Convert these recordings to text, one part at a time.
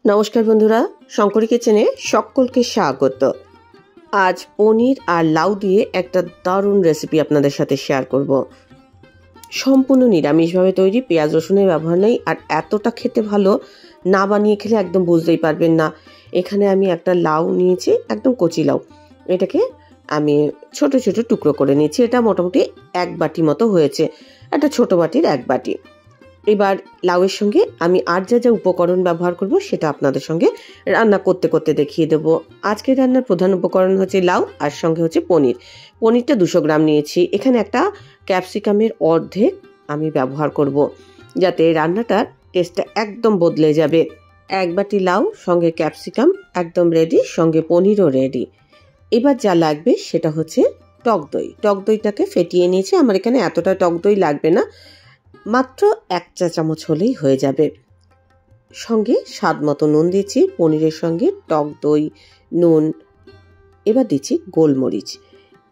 নমস্কার বন্ধুরা, শঙ্করী কিচেনে সকলকে স্বাগত। আজ পনির আর লাউ দিয়ে একটা দারুণ রেসিপি আপনাদের সাথে শেয়ার করব। সম্পূর্ণ নিরামিষভাবে তৈরি, পেঁয়াজ রসুনের ব্যবহার নেই, আর এতটা খেতে ভালো, না বানিয়ে খেলে একদম বুঝতেই পারবেন না। এখানে আমি একটা লাউ নিয়েছি, একদম কচি লাউ। এটাকে আমি ছোট ছোট টুকরো করে নিয়েছি। এটা মোটামুটি 1 বাটি মতো হয়েছে, একটা ছোট বাটির 1 বাটি। এবার লাউয়ের সঙ্গে আমি আর যা যা উপকরণ ব্যবহার করব সেটা আপনাদের সঙ্গে রান্না করতে করতে দেখিয়ে দেব। আজকের রান্নার প্রধান উপকরণ হচ্ছে লাউ, আর সঙ্গে হচ্ছে পনির। পনিরটা 200 গ্রাম নিয়েছি। এখানে একটা ক্যাপসিকামের অর্ধেক আমি ব্যবহার করব, যাতে রান্নাটার টেস্টটা একদম বদলে যাবে। 1 বাটি লাউ, সঙ্গে ক্যাপসিকাম একদম রেডি, সঙ্গে পনিরও রেডি। এবার যা লাগবে সেটা হচ্ছে টক দই। টক দইটাকে ফেটিয়ে নিয়েছি। আমার এখানে এতটা টক দই লাগবে না, মাত্র 1 চা চামচ হলেই হয়ে যাবে। সঙ্গে স্বাদ মতো নুন দিচ্ছি, পনিরের সঙ্গে টক দই, নুন। এবার দিচ্ছি গোলমরিচ।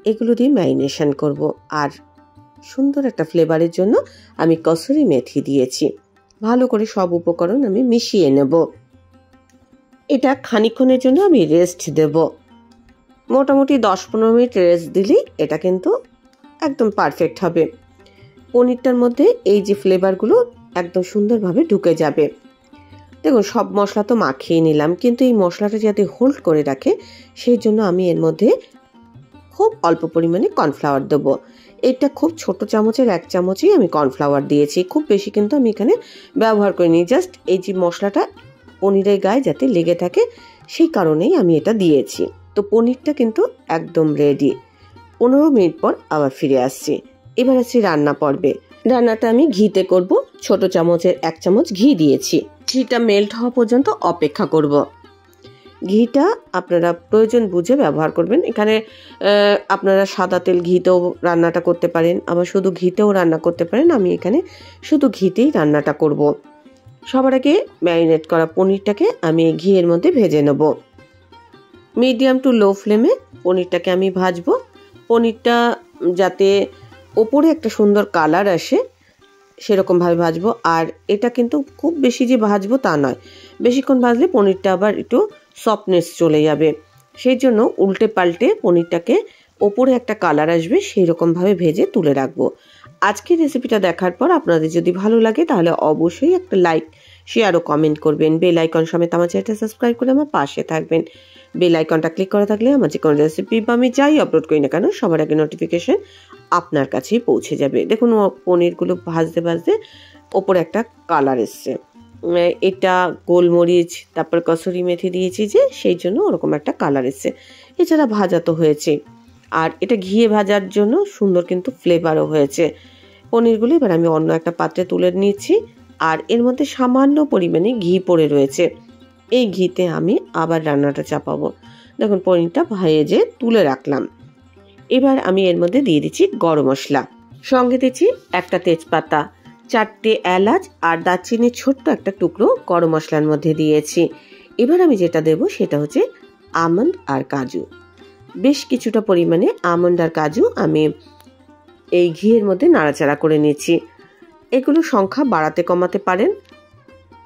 এগুলো দিয়ে ম্যারিনেশন করব। আর সুন্দর একটা ফ্লেভারের জন্য আমি কসুরি মেথি দিয়েছি। ভালো করে সব উপকরণ আমি মিশিয়ে নেব। এটা খানিকক্ষণের জন্য আমি রেস্ট দেব। মোটামুটি 10-15 মিনিট রেস্ট দিলেই এটা কিন্তু একদম পারফেক্ট হবে। পনিরটার মধ্যে এই যে ফ্লেভারগুলো একদম সুন্দরভাবে ঢুকে যাবে। দেখুন, সব মশলা তো মাখিয়ে নিলাম, কিন্তু এই মশলাটা যাতে হোল্ড করে রাখে সেই জন্য আমি এর মধ্যে খুব অল্প পরিমাণে কর্নফ্লাওয়ার দেবো। এটা খুব ছোট চামচের 1 চামচই আমি কর্নফ্লাওয়ার দিয়েছি, খুব বেশি কিন্তু আমি এখানে ব্যবহার করিনি। জাস্ট এই যে মশলাটা পনিরের গায়ে যাতে লেগে থাকে সেই কারণেই আমি এটা দিয়েছি। তো পনিরটা কিন্তু একদম রেডি। 15 মিনিট পর আবার ফিরে আসছি। এবার আসছি রান্না পর্বে। রান্নাটা আমি ঘিতে করব। ছোট চামচের 1 চামচ ঘি দিয়েছি। ঘিটা মেল্ট হওয়া পর্যন্ত অপেক্ষা করব। ঘিটা আপনারা প্রয়োজন বুঝে ব্যবহার করবেন। এখানে আপনারা সাদা তেল ঘিতেও রান্নাটা করতে পারেন, আবার শুধু ঘিতেও রান্না করতে পারেন। আমি এখানে শুধু ঘিতেই রান্নাটা করব। সবার আগে ম্যারিনেট করা পনিরটাকে আমি ঘিয়ের মধ্যে ভেজে নেব। মিডিয়াম টু লো ফ্লেমে পনিরটাকে আমি ভাজবো। পনিরটা যাতে ওপরে একটা সুন্দর কালার আসে সেরকমভাবে ভাজবো। আর এটা কিন্তু খুব বেশি যে ভাজবো তা নয়, বেশিক্ষণ ভাজলে পনিরটা আবার একটু সফটনেস চলে যাবে। সেই জন্য উল্টে পাল্টে পনিরটাকে ওপরে একটা কালার আসবে সেই রকমভাবে ভেজে তুলে রাখবো। আজকের রেসিপিটা দেখার পর আপনাদের যদি ভালো লাগে তাহলে অবশ্যই একটা লাইক, শেয়ার ও কমেন্ট করবেন। বেল আইকন সমেত আমার চ্যানেলটা সাবস্ক্রাইব করে আমার পাশে থাকবেন। বেল আইকনটা ক্লিক করা থাকলে আমার যে কোনো রেসিপি বা আমি যাই আপলোড করি না কেন সবার আগে নোটিফিকেশন আপনার কাছেই পৌঁছে যাবে। দেখুন, পনিরগুলো ভাজতে ভাজতে ওপরে একটা কালার এসছে। এটা গোলমরিচ তারপর কসুরি মেথি দিয়েছি যে সেই জন্য ওরকম একটা কালার এসছে। এছাড়া ভাজা তো হয়েছে, আর এটা ঘিয়ে ভাজার জন্য সুন্দর কিন্তু ফ্লেভারও হয়েছে। পনিরগুলো এবার আমি অন্য একটা পাত্রে তুলে নিচ্ছি। আর এর মধ্যে সামান্য পরিমাণে ঘি পড়ে রয়েছে। এই ঘিতে আমি আবার রান্নাটা চাপাবো। দেখুন, পনিরটা ভেজে তুলে রাখলাম। এবার আমি এর মধ্যে দিয়ে দিচ্ছি গরম মশলা, সঙ্গে দিচ্ছি একটা তেজপাতা, 4টে এলাচ আর দারচিনির ছোট্ট একটা টুকরো গরম মশলার মধ্যে দিয়েছি। এবার আমি যেটা দেব সেটা হচ্ছে আমন্ড আর কাজু। বেশ কিছুটা পরিমাণে আমন্ড আর কাজু আমি এই ঘিয়ের মধ্যে নাড়াচাড়া করে নিচ্ছি। এগুলো সংখ্যা বাড়াতে কমাতে পারেন,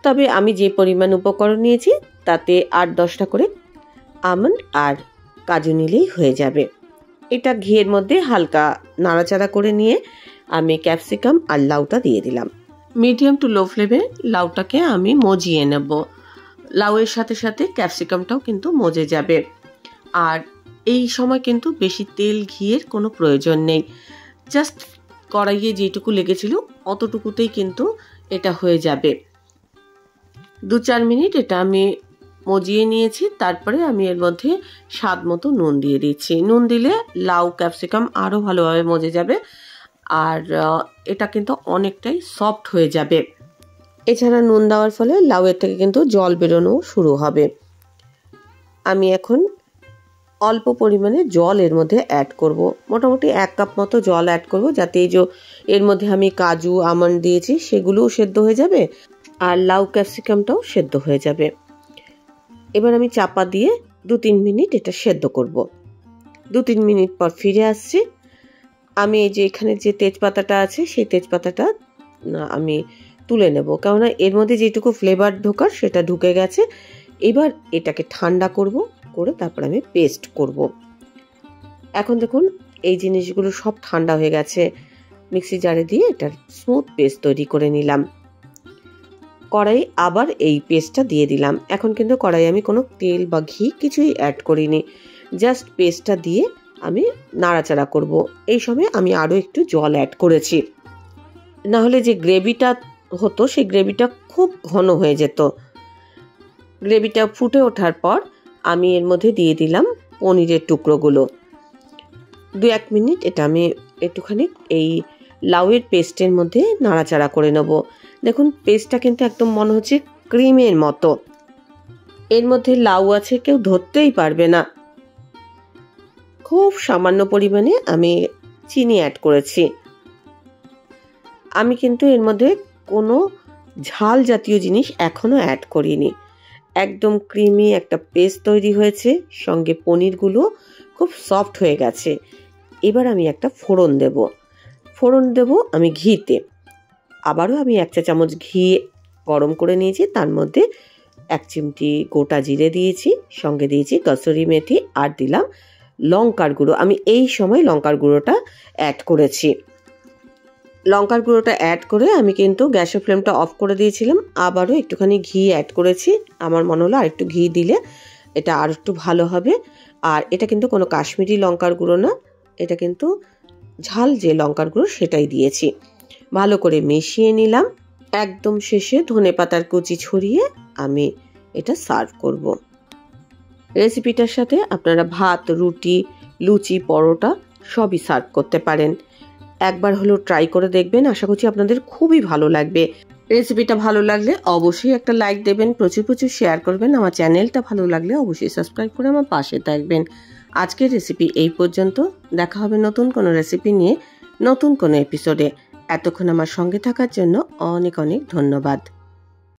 তবে আমি যে পরিমাণ উপকরণ নিয়েছি তাতে 8-10টা করে আমন্ড আর কাজু নিলেই হয়ে যাবে। এটা ঘিয়ের মধ্যে হালকা নাড়াচাড়া করে নিয়ে আমি ক্যাপসিকাম আর লাউটা দিয়ে দিলাম। মিডিয়াম টু লো ফ্লেমে লাউটাকে আমি মজিয়ে নেব। লাউয়ের সাথে সাথে ক্যাপসিকামটাও কিন্তু মজে যাবে। আর এই সময় কিন্তু বেশি তেল ঘিয়ের কোনো প্রয়োজন নেই। জাস্ট কড়াইয়ে যেটুকু লেগেছিল অতটুকুতেই কিন্তু এটা হয়ে যাবে। 2-4 মিনিট এটা আমি মজিয়ে নিয়েছি। তারপরে আমি এর মধ্যে স্বাদ মতো নুন দিয়ে দিচ্ছি। নুন দিলে লাউ ক্যাপসিকাম আরও ভালোভাবে মজে যাবে, আর এটা কিন্তু অনেকটাই সফট হয়ে যাবে। এছাড়া নুন দেওয়ার ফলে লাউয়ের থেকে কিন্তু জল বেরোনো শুরু হবে। আমি এখন অল্প পরিমাণে জল এর মধ্যে অ্যাড করব। মোটামুটি 1 কাপ মতো জল অ্যাড করব, যাতে এই যে এর মধ্যে আমি কাজু আমন্ড দিয়েছি সেগুলোও সেদ্ধ হয়ে যাবে আর লাউ ক্যাপসিকামটাও সেদ্ধ হয়ে যাবে। এবার আমি চাপা দিয়ে 2-3 মিনিট এটা সেদ্ধ করব। 2-3 মিনিট পর ফিরে আসছি। আমি এই যে এখানে যে তেজপাতাটা আছে সেই তেজপাতাটা আমি তুলে নেব, কেননা এর মধ্যে যেটুকু ফ্লেভার ঢোকার সেটা ঢুকে গেছে। এবার এটাকে ঠান্ডা করব, করে তারপর আমি পেস্ট করব। এখন দেখুন এই জিনিসগুলো সব ঠান্ডা হয়ে গেছে। মিক্সি জারে দিয়ে এটার স্মুথ পেস্ট তৈরি করে নিলাম। কড়াই আবার এই পেস্টটা দিয়ে দিলাম। এখন কিন্তু কড়াই আমি কোনো তেল বা ঘি কিছুই অ্যাড করিনি, জাস্ট পেস্টটা দিয়ে আমি নাড়াচাড়া করব। এই সময় আমি আরও একটু জল অ্যাড করেছি, না হলে যে গ্রেভিটা হতো সেই গ্রেভিটা খুব ঘন হয়ে যেত। গ্রেভিটা ফুটে ওঠার পর আমি এর মধ্যে দিয়ে দিলাম পনিরের টুকরোগুলো। 2-1 মিনিট এটা আমি একটুখানি এই লাউয়ের পেস্টের মধ্যে নাড়াচাড়া করে নেব। দেখুন পেস্টটা কিন্তু একদম মনে হচ্ছে ক্রিমের মতো। এর মধ্যে লাউ আছে, কেউ ধরতেই পারবে না। খুব সামান্য পরিমাণে আমি চিনি অ্যাড করেছি। আমি কিন্তু এর মধ্যে কোনো ঝাল জাতীয় জিনিস এখনো অ্যাড করিনি। একদম ক্রিমি একটা পেস্ট তৈরি হয়েছে, সঙ্গে পনিরগুলো খুব সফট হয়ে গেছে। এবার আমি একটা ফোড়ন দেব আমি ঘিতে। আবারও আমি 1 চা চামচ ঘি গরম করে নিয়েছি, তার মধ্যে 1 চিমটি গোটা জিরে দিয়েছি, সঙ্গে দিয়েছি কসুরি মেথি, আর দিলাম লঙ্কার গুঁড়ো। আমি এই সময় লঙ্কার গুঁড়োটা অ্যাড করেছি। লঙ্কার গুঁড়োটা অ্যাড করে আমি কিন্তু গ্যাসের ফ্লেমটা অফ করে দিয়েছিলাম। আবারও একটুখানি ঘি অ্যাড করেছি। আমার মনে হলো আর একটু ঘি দিলে এটা আর একটু ভালো হবে। আর এটা কিন্তু কোনো কাশ্মীরি লঙ্কার গুঁড়ো না, এটা কিন্তু ঝাল যে লঙ্কার গুঁড়ো সেটাই দিয়েছি। ভালো করে মিশিয়ে নিলাম। একদম শেষে ধনেপাতার কুচি ছড়িয়ে আমি এটা সার্ভ করব। রেসিপিটার সাথে আপনারা ভাত, রুটি, লুচি, পরোটা সবই সার্ভ করতে পারেন। একবার হলো ট্রাই করে দেখবেন, আশা করছি আপনাদের খুবই ভালো লাগবে। রেসিপিটা ভালো লাগলে অবশ্যই একটা লাইক দেবেন, প্রচুর প্রচুর শেয়ার করবেন। আমার চ্যানেলটা ভালো লাগলে অবশ্যই সাবস্ক্রাইব করে আমার পাশে থাকবেন। আজকের রেসিপি এই পর্যন্ত। দেখা হবে নতুন কোনো রেসিপি নিয়ে নতুন কোনো এপিসোডে। এতক্ষণ আমার সঙ্গে থাকার জন্য অনেক অনেক ধন্যবাদ।